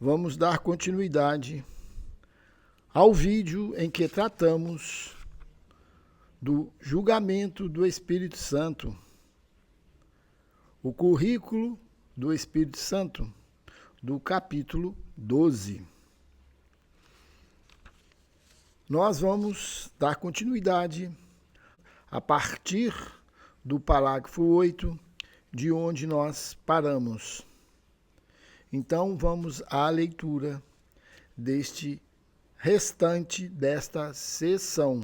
Vamos dar continuidade ao vídeo em que tratamos do julgamento do Espírito Santo, o currículo do Espírito Santo, do capítulo 12. Nós vamos dar continuidade a partir do parágrafo 8, de onde nós paramos. Então, vamos à leitura deste restante desta sessão.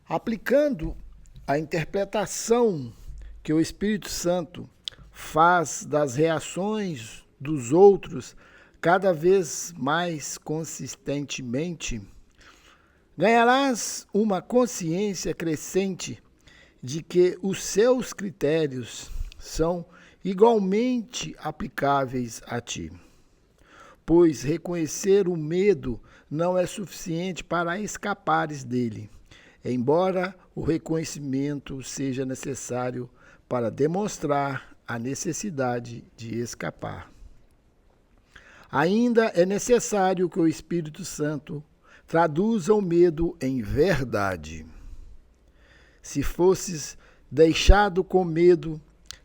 Aplicando a interpretação que o Espírito Santo faz das reações dos outros cada vez mais consistentemente, ganharás uma consciência crescente de que os seus critérios são igualmente aplicáveis a ti. Pois reconhecer o medo não é suficiente para escapares dele, embora o reconhecimento seja necessário para demonstrar a necessidade de escapar. Ainda é necessário que o Espírito Santo traduza o medo em verdade. Se fosses deixado com medo,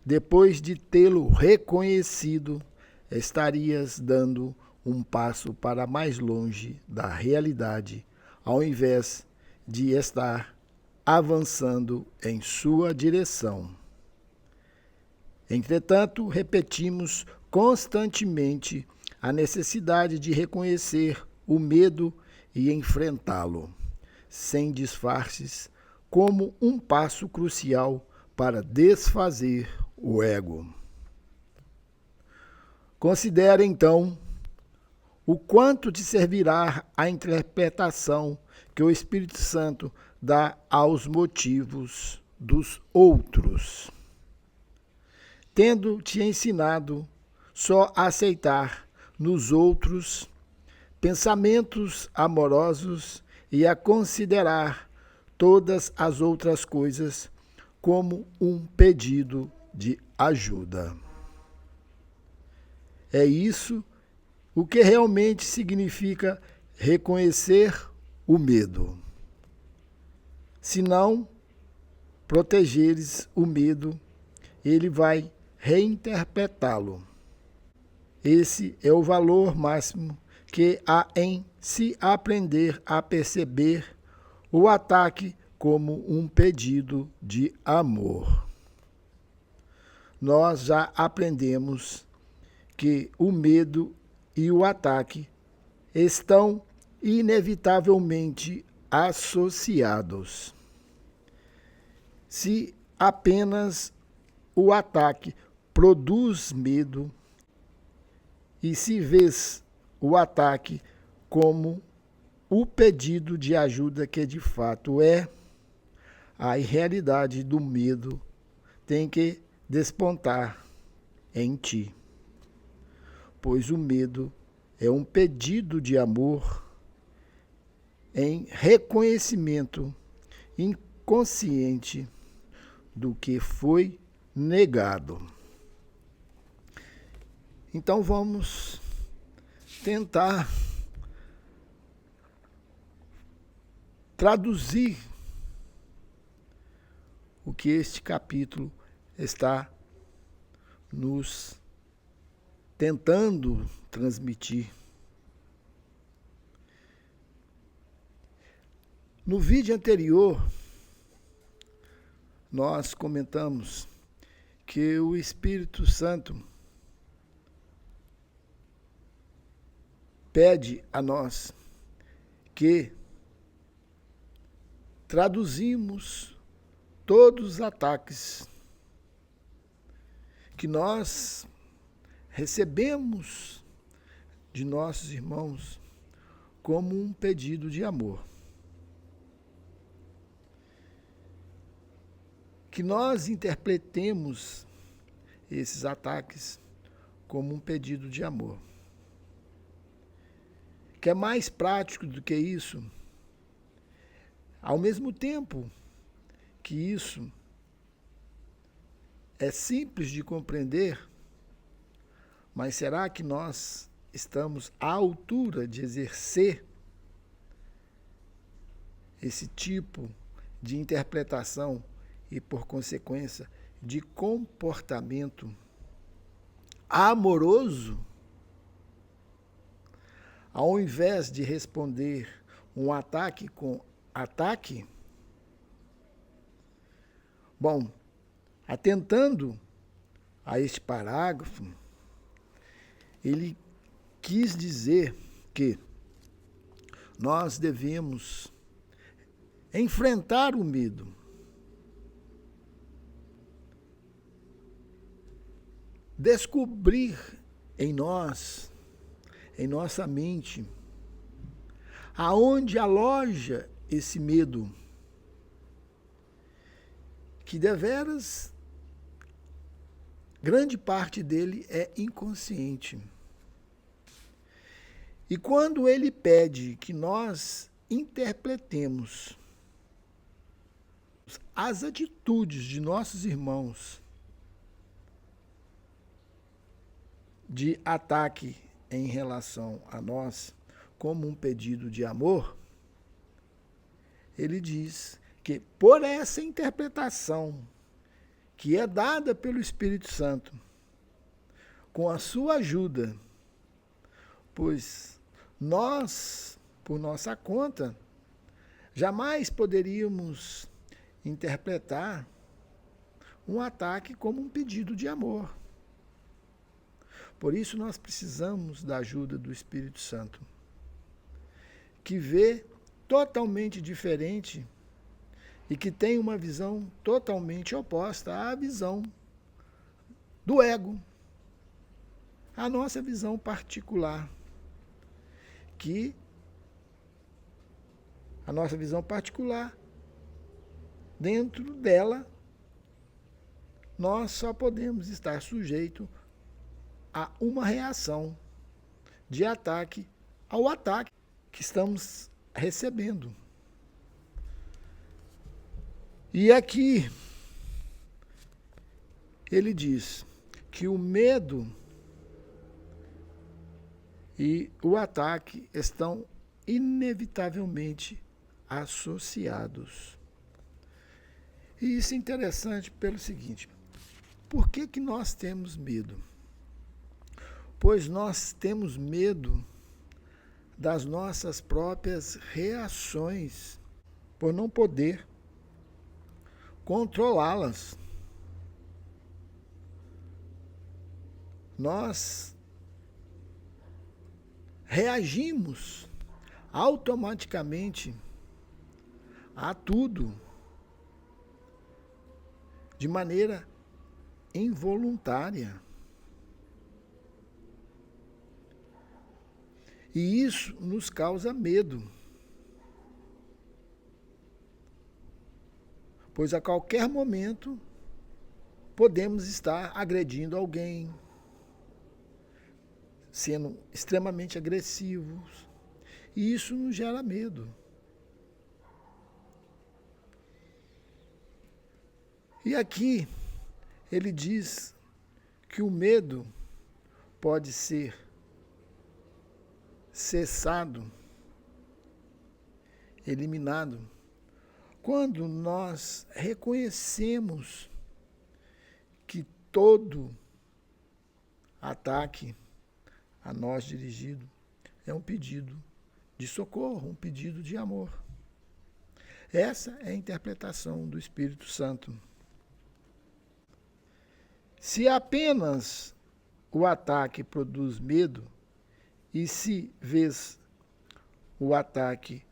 depois de tê-lo reconhecido, estarias dando um passo para mais longe da realidade, ao invés de estar avançando em sua direção. Entretanto, repetimos constantemente a necessidade de reconhecer o medo e enfrentá-lo, sem disfarces, como um passo crucial para desfazer o ego. Considere, então, o quanto te servirá a interpretação que o Espírito Santo dá aos motivos dos outros. Tendo te ensinado só a aceitar nos outros pensamentos amorosos e a considerar todas as outras coisas como um pedido de ajuda. É isso o que realmente significa reconhecer o medo. Se não protegeres o medo, ele vai reinterpretá-lo. Esse é o valor máximo que há em se aprender a perceber o ataque como um pedido de amor. Nós já aprendemos que o medo e o ataque estão inevitavelmente associados. Se apenas o ataque produz medo, e se vês o ataque como o pedido de ajuda que de fato é, a realidade do medo tem que despontar em ti. Pois o medo é um pedido de amor em reconhecimento inconsciente do que foi negado. Então vamos tentar traduzir o que este capítulo está nos tentando transmitir. No vídeo anterior, nós comentamos que o Espírito Santo pede a nós que traduzimos todos os ataques que nós recebemos de nossos irmãos como um pedido de amor. Que nós interpretemos esses ataques como um pedido de amor. Que é mais prático do que isso, ao mesmo tempo que isso é simples de compreender, Mas será que nós estamos à altura de exercer esse tipo de interpretação e, por consequência, de comportamento amoroso? Ao invés de responder um ataque com ataque? Bom, atentando a este parágrafo, ele quis dizer que nós devemos enfrentar o medo, descobrir em nós, em nossa mente, aonde aloja esse medo, que deveras grande parte dele é inconsciente. E quando ele pede que nós interpretemos as atitudes de nossos irmãos de ataque em relação a nós como um pedido de amor, ele diz que por essa interpretação que é dada pelo Espírito Santo, com a sua ajuda, pois nós, por nossa conta, jamais poderíamos interpretar um ataque como um pedido de amor. Por isso nós precisamos da ajuda do Espírito Santo, que vê totalmente diferente e que tem uma visão totalmente oposta à visão do ego, a nossa visão particular, que a nossa visão particular, dentro dela, nós só podemos estar sujeitos a uma reação de ataque ao ataque que estamos recebendo. E aqui ele diz que o medo e o ataque estão inevitavelmente associados. E isso é interessante pelo seguinte: por que nós temos medo? Pois nós temos medo das nossas próprias reações, por não poder controlá-las. Nós reagimos automaticamente a tudo de maneira involuntária. E isso nos causa medo. Pois a qualquer momento podemos estar agredindo alguém, sendo extremamente agressivos, e isso nos gera medo. E aqui ele diz que o medo pode ser cessado, eliminado, quando nós reconhecemos que todo ataque a nós dirigido é um pedido de socorro, um pedido de amor. Essa é a interpretação do Espírito Santo. Se apenas o ataque produz medo, e se vês o ataque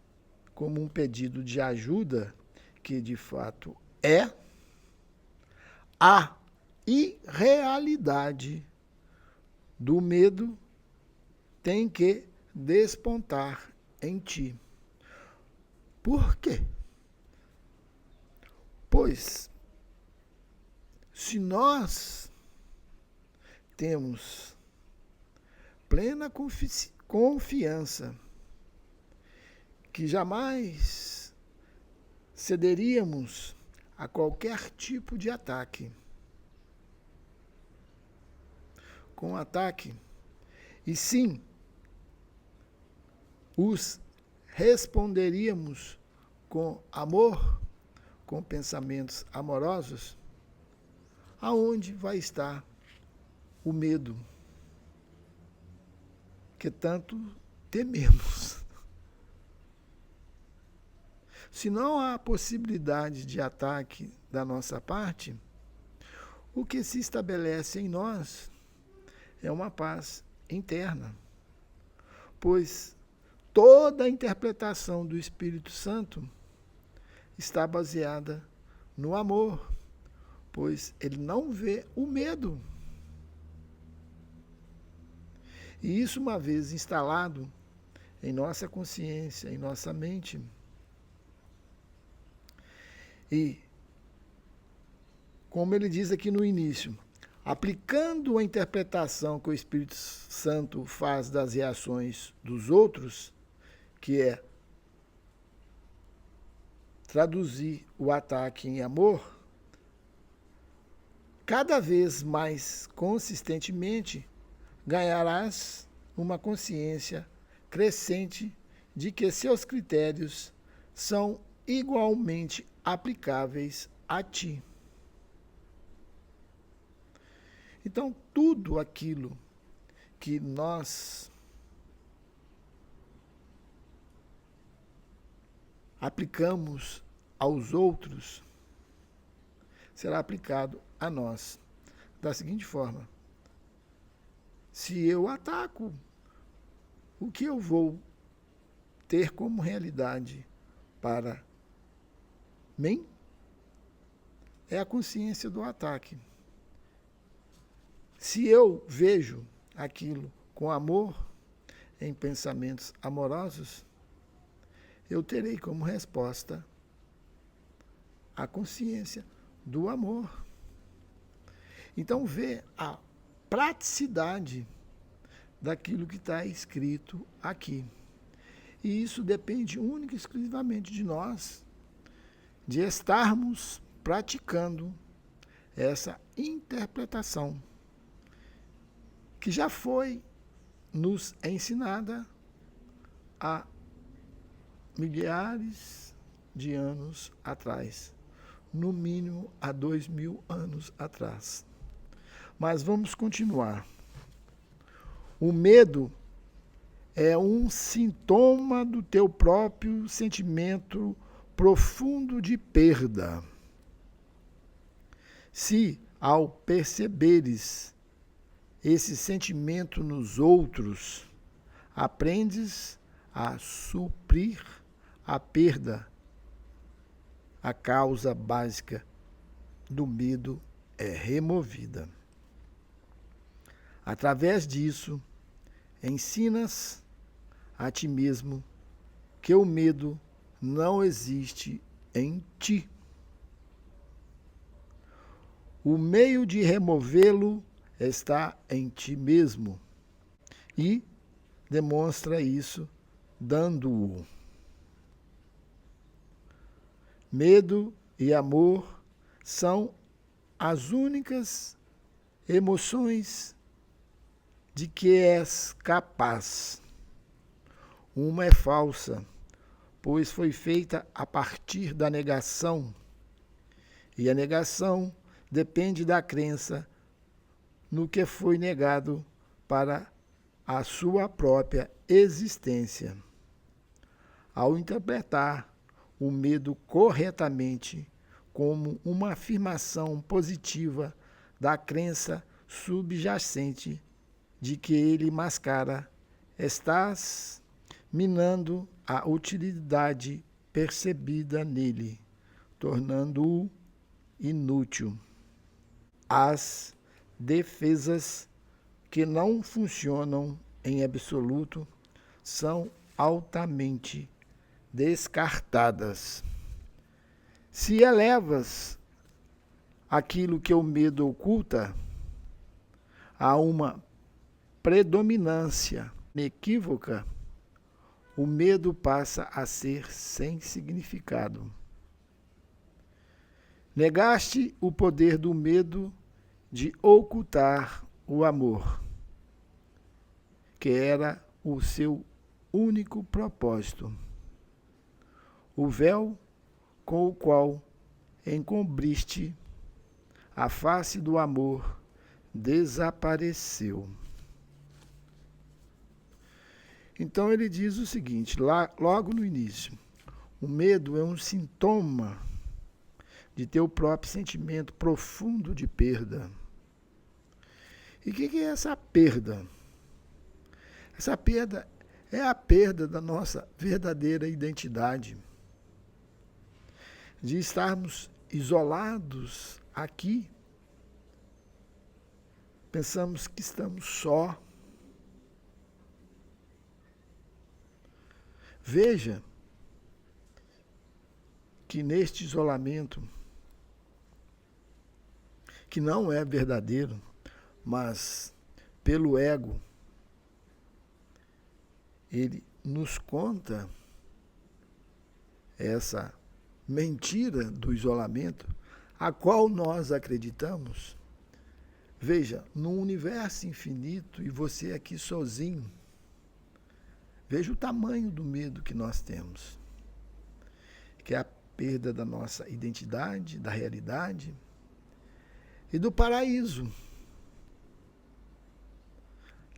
como um pedido de ajuda, que de fato é, a irrealidade do medo tem que despontar em ti. Por quê? Pois, se nós temos plena confiança que jamais cederíamos a qualquer tipo de ataque, com ataque, e sim os responderíamos com amor, com pensamentos amorosos, aonde vai estar o medo que tanto tememos? Se não há possibilidade de ataque da nossa parte, o que se estabelece em nós é uma paz interna, pois toda a interpretação do Espírito Santo está baseada no amor, pois ele não vê o medo. E isso, uma vez instalado em nossa consciência, em nossa mente, e, como ele diz aqui no início, aplicando a interpretação que o Espírito Santo faz das reações dos outros, que é traduzir o ataque em amor, cada vez mais consistentemente ganharás uma consciência crescente de que seus critérios são igualmente aplicáveis a ti. Então, tudo aquilo que nós aplicamos aos outros será aplicado a nós da seguinte forma: se eu ataco, o que eu vou ter como realidade para mim é a consciência do ataque. Se eu vejo aquilo com amor, em pensamentos amorosos, eu terei como resposta a consciência do amor. Então, vê a praticidade daquilo que está escrito aqui. E isso depende única e exclusivamente de nós, de estarmos praticando essa interpretação que já foi nos ensinada há milhares de anos atrás, no mínimo há 2000 anos atrás. Mas vamos continuar. O medo é um sintoma do teu próprio sentimento profundo de perda. Se, ao perceberes esse sentimento nos outros, aprendes a suprir a perda, a causa básica do medo é removida. Através disso, ensinas a ti mesmo que o medo não existe em ti. O meio de removê-lo está em ti mesmo e demonstra isso dando-o. Medo e amor são as únicas emoções de que és capaz. Uma é falsa, pois foi feita a partir da negação, e a negação depende da crença no que foi negado para a sua própria existência. Ao interpretar o medo corretamente como uma afirmação positiva da crença subjacente de que ele mascara, estás minando a utilidade percebida nele, tornando-o inútil. As defesas que não funcionam em absoluto são altamente descartadas. Se elevas aquilo que o medo oculta a uma predominância inequívoca, o medo passa a ser sem significado. Negaste o poder do medo de ocultar o amor. que era o seu único propósito. O véu com o qual encobriste a face do amor desapareceu. Então ele diz o seguinte, logo no início: o medo é um sintoma de teu próprio sentimento profundo de perda. E o que é essa perda? Essa perda é a perda da nossa verdadeira identidade. De estarmos isolados aqui, pensamos que estamos só. Veja que neste isolamento, que não é verdadeiro, mas pelo ego, ele nos conta essa mentira do isolamento, a qual nós acreditamos. Veja, num universo infinito e você aqui sozinho, veja o tamanho do medo que nós temos, que é a perda da nossa identidade, da realidade e do paraíso,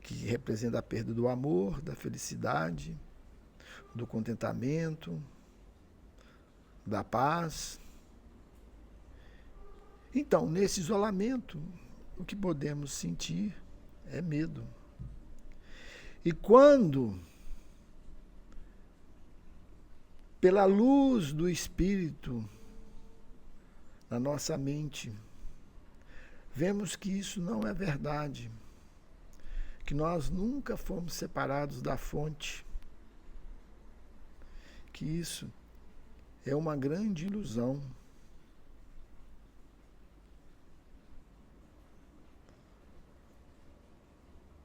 que representa a perda do amor, da felicidade, do contentamento, da paz. Então, nesse isolamento, o que podemos sentir é medo. E quando, pela luz do Espírito na nossa mente, vemos que isso não é verdade, que nós nunca fomos separados da fonte, que isso é uma grande ilusão.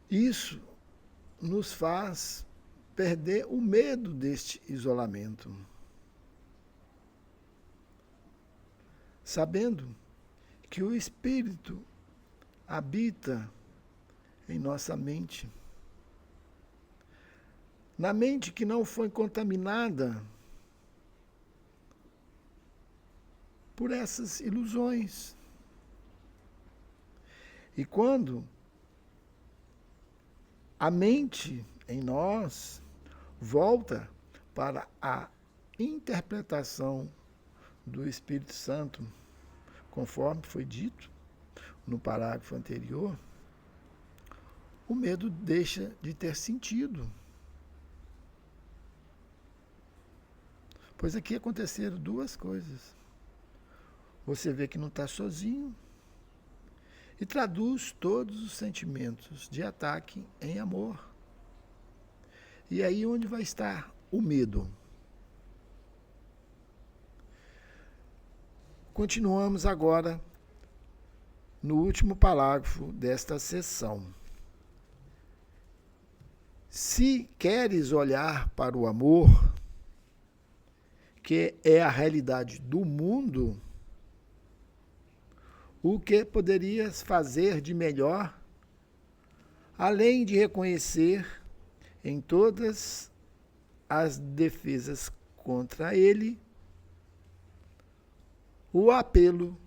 Isso nos faz perder o medo deste isolamento, sabendo que o Espírito habita em nossa mente, na mente que não foi contaminada por essas ilusões. E quando a mente em nós volta para a interpretação do Espírito Santo, conforme foi dito no parágrafo anterior, o medo deixa de ter sentido. Pois aqui aconteceram duas coisas. Você vê que não está sozinho e traduz todos os sentimentos de ataque em amor. E aí onde vai estar o medo? Continuamos agora no último parágrafo desta sessão. Se queres olhar para o amor, que é a realidade do mundo, o que poderias fazer de melhor, além de reconhecer em todas as defesas contra ele o apelo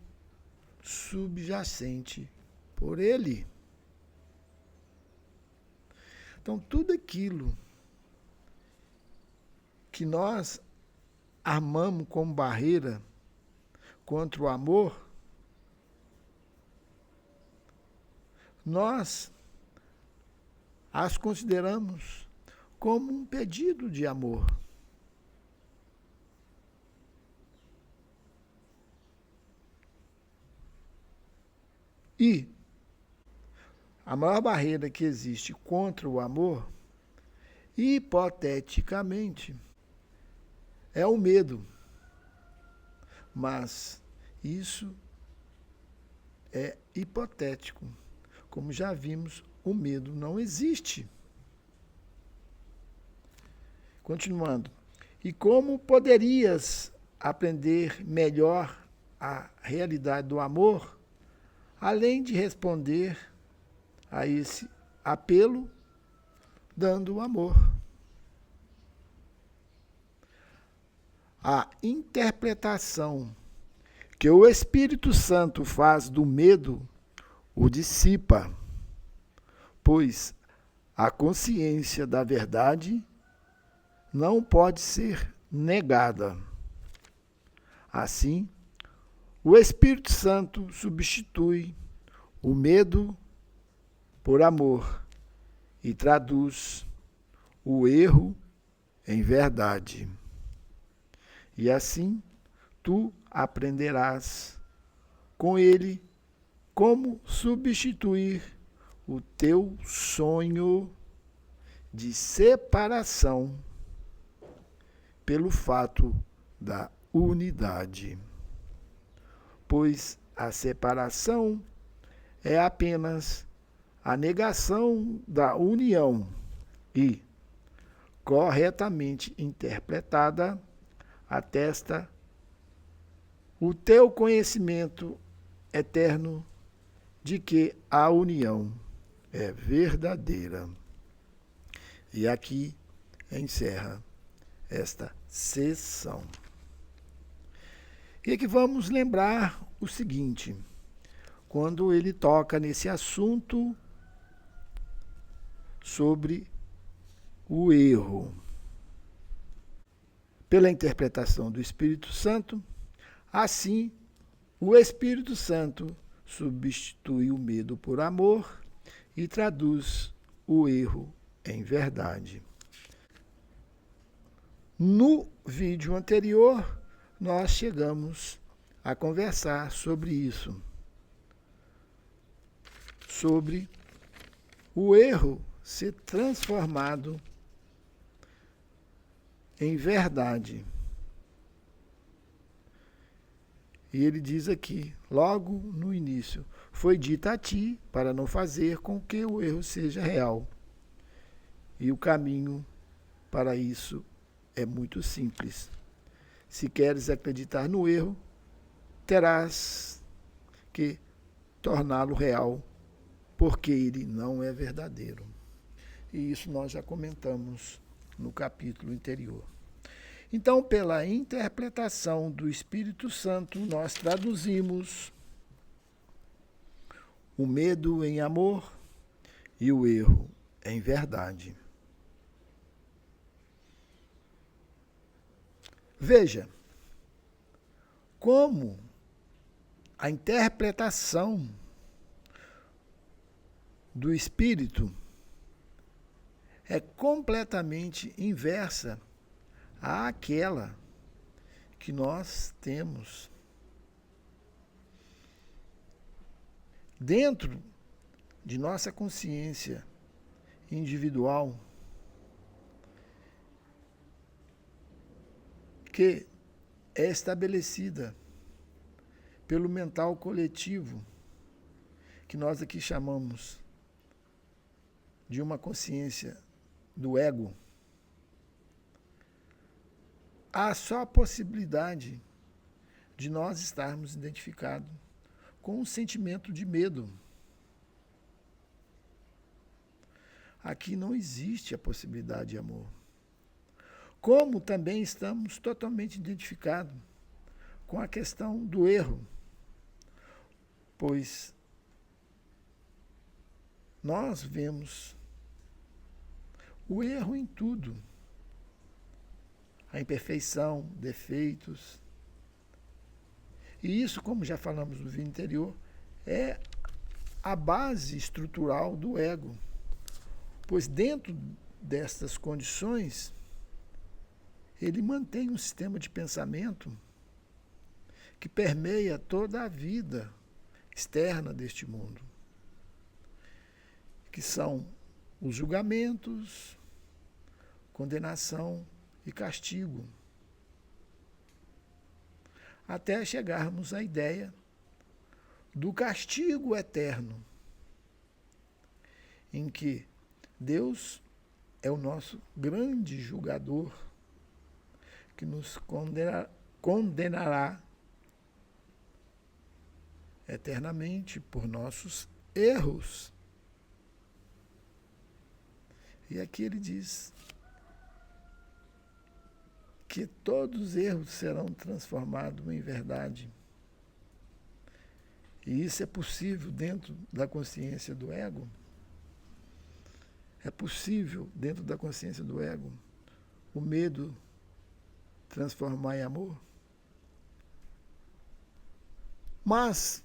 subjacente por ele? Então, tudo aquilo que nós armamos como barreira contra o amor, nós as consideramos como um pedido de amor. E a maior barreira que existe contra o amor, hipoteticamente, é o medo. Mas isso é hipotético. Como já vimos, o medo não existe. Continuando. E como poderias aprender melhor a realidade do amor, além de responder a esse apelo dando o amor. A interpretação que o Espírito Santo faz do medo o dissipa, pois a consciência da verdade não pode ser negada. Assim, o Espírito Santo substitui o medo por amor e traduz o erro em verdade. E assim, tu aprenderás com ele como substituir o teu sonho de separação pelo fato da unidade. Pois a separação é apenas a negação da união e, corretamente interpretada, atesta o teu conhecimento eterno de que a união é verdadeira. E aqui encerra esta sessão. E aqui vamos lembrar o seguinte, quando ele toca nesse assunto sobre o erro. Pela interpretação do Espírito Santo, assim, o Espírito Santo substitui o medo por amor e traduz o erro em verdade. No vídeo anterior, nós chegamos a conversar sobre isso, sobre o erro ser transformado em verdade. E ele diz aqui, logo no início, foi dito a ti para não fazer com que o erro seja real. E o caminho para isso é muito simples. Se queres acreditar no erro, terás que torná-lo real, porque ele não é verdadeiro. E isso nós já comentamos no capítulo anterior. Então, pela interpretação do Espírito Santo, nós traduzimos o medo em amor e o erro em verdade. Veja como a interpretação do Espírito é completamente inversa àquela que nós temos. Dentro de nossa consciência individual, que é estabelecida pelo mental coletivo, que nós aqui chamamos de uma consciência do ego, há só a possibilidade de nós estarmos identificados com um sentimento de medo. Aqui não existe a possibilidade de amor. Como também estamos totalmente identificados com a questão do erro, pois nós vemos o erro em tudo, a imperfeição, defeitos. E isso, como já falamos no vídeo anterior, é a base estrutural do ego, pois dentro destas condições, ele mantém um sistema de pensamento que permeia toda a vida externa deste mundo, que são os julgamentos, condenação e castigo, até chegarmos à ideia do castigo eterno, em que Deus é o nosso grande julgador, que nos condenará eternamente por nossos erros. E aqui ele diz que todos os erros serão transformados em verdade. E isso é possível dentro da consciência do ego? É possível dentro da consciência do ego o medo transformar em amor? Mas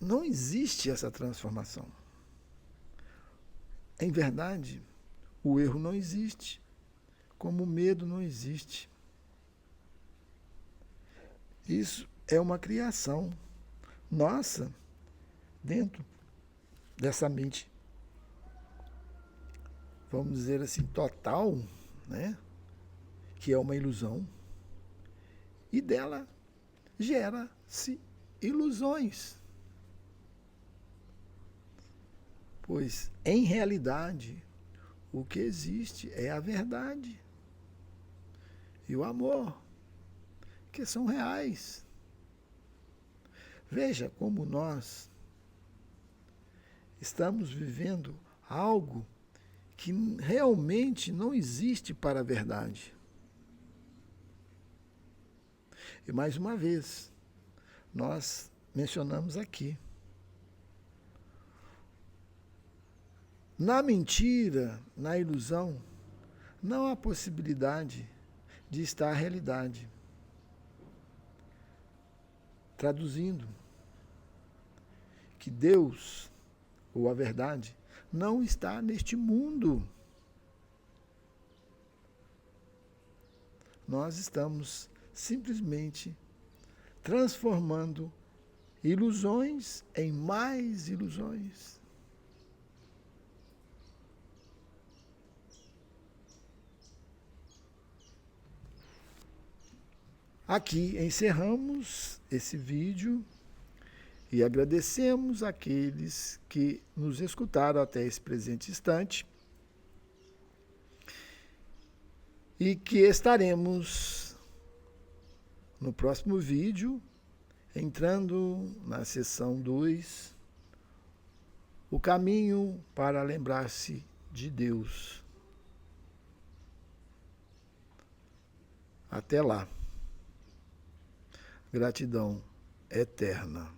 não existe essa transformação. Em verdade, o erro não existe, como o medo não existe. Isso é uma criação nossa dentro dessa mente, vamos dizer assim, total, né? Que é uma ilusão. E dela gera-se ilusões. Pois, em realidade, o que existe é a verdade e o amor, que são reais. Veja como nós estamos vivendo algo que realmente não existe para a verdade. E mais uma vez, nós mencionamos aqui, na mentira, na ilusão, não há possibilidade de estar a realidade. Traduzindo, que Deus, ou a verdade, não está neste mundo. Nós estamos simplesmente transformando ilusões em mais ilusões. Aqui encerramos esse vídeo e agradecemos aqueles que nos escutaram até esse presente instante e que estaremos no próximo vídeo entrando na seção 2, o caminho para lembrar-se de Deus. Até lá. Gratidão eterna.